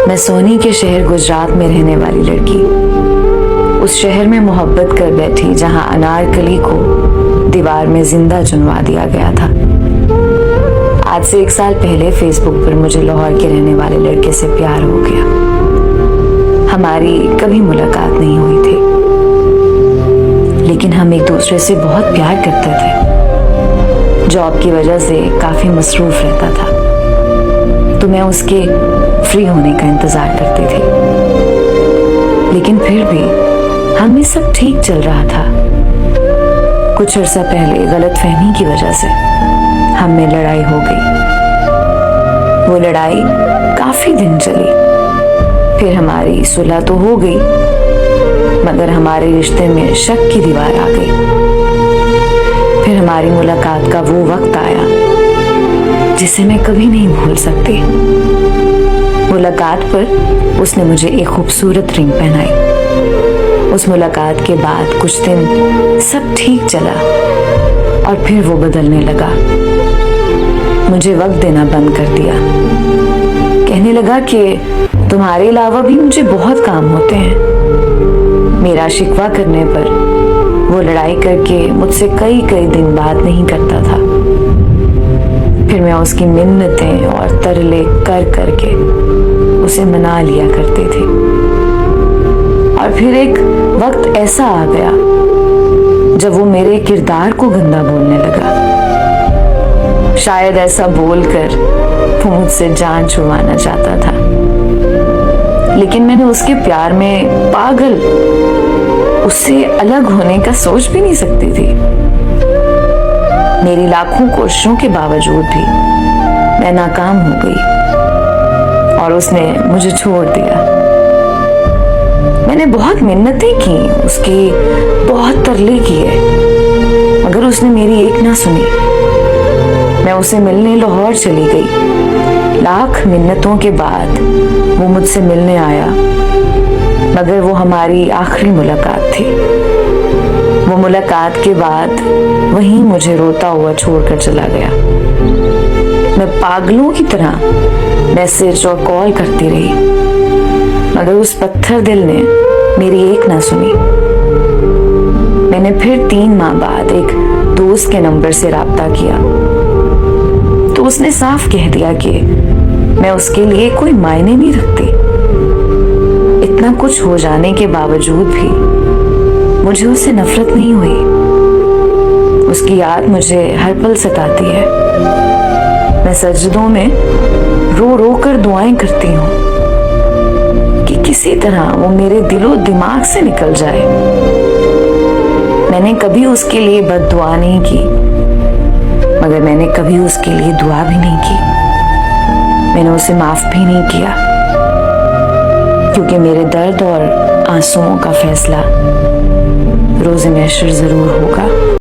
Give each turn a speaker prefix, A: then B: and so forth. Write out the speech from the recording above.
A: मैं सोनी के शहर गुजरात में रहने वाली लड़की, उस शहर में मोहब्बत कर बैठी जहां अनारकली को दीवार में जिंदा चुनवा दिया गया था। आज से 1 साल पहले फेसबुक पर मुझे लाहौर के रहने वाले लड़के से प्यार हो गया। हमारी कभी मुलाकात नहीं हुई थी, लेकिन हम एक दूसरे से बहुत प्यार करते थे। जॉब की वजह से काफी मसरूफ रहता था, तो मैं उसके फ्री होने का इंतजार करती थी। लेकिन फिर भी हमें सब ठीक चल रहा था। कुछ अर्सा पहले गलतफहमी की वजह से हम में लड़ाई हो गई। वो लड़ाई काफी दिन चली, फिर हमारी सुलह तो हो गई, मगर हमारे रिश्ते में शक की दीवार आ गई। फिर हमारी मुलाकात का वो वक्त आया जिसे मैं कभी नहीं भूल सकती। मुलाकात पर उसने मुझे एक खूबसूरत रिंग पहनाई। उस मुलाकात के बाद कुछ दिन सब ठीक चला और फिर वो बदलने लगा। मुझे वक्त देना बंद कर दिया। कहने लगा कि तुम्हारे अलावा भी मुझे बहुत काम होते हैं। मेरा शिकवा करने पर वो लड़ाई करके मुझसे कई दिन बात नहीं करता था। फिर मैं उसकी मिन्नतें और तरले कर करके उसे मना लिया करते थे। और फिर एक वक्त ऐसा आ गया जब वो मेरे किरदार को गंदा बोलने लगा। शायद ऐसा बोलकर वो मुझसे जान छुड़वाना चाहता था, लेकिन मैंने उसके प्यार में पागल उससे अलग होने का सोच भी नहीं सकती थी। मेरी लाखों कोशिशों के बावजूद भी मैं नाकाम हो गई और उसने मुझे छोड़ दिया। मैंने बहुत मिन्नतें की, उसकी बहुत तरले किए, मगर उसने मेरी एक ना सुनी। मैं उसे मिलने लाहौर चली गई। लाख मिन्नतों के बाद वो मुझसे मिलने आया, मगर वो हमारी आखिरी मुलाकात थी। वो मुलाकात के बाद वहीं मुझे रोता हुआ छोड़कर चला गया। मैं पागलों की तरह मैसेज और कॉल करती रही, मगर उस पत्थर दिल ने मेरी एक ना सुनी। मैंने फिर 3 माह बाद एक दोस्त के नंबर से राब्ता किया, तो उसने साफ कह दिया कि मैं उसके लिए कोई मायने नहीं रखती। इतना कुछ हो जाने के बावजूद भी मुझे उससे नफरत नहीं हुई। उसकी याद मुझे हर पल सताती है। मैं सजदों में रो रो कर दुआएं करती हूँ कि किसी तरह वो मेरे दिलो दिमाग से निकल जाए। मैंने कभी उसके लिए बद्दुआ नहीं की, मगर मैंने कभी उसके लिए दुआ भी नहीं की। मैंने उसे माफ भी नहीं किया, क्योंकि मेरे दर्द और आंसुओं का फैसला रोज़े महशर जरूर होगा।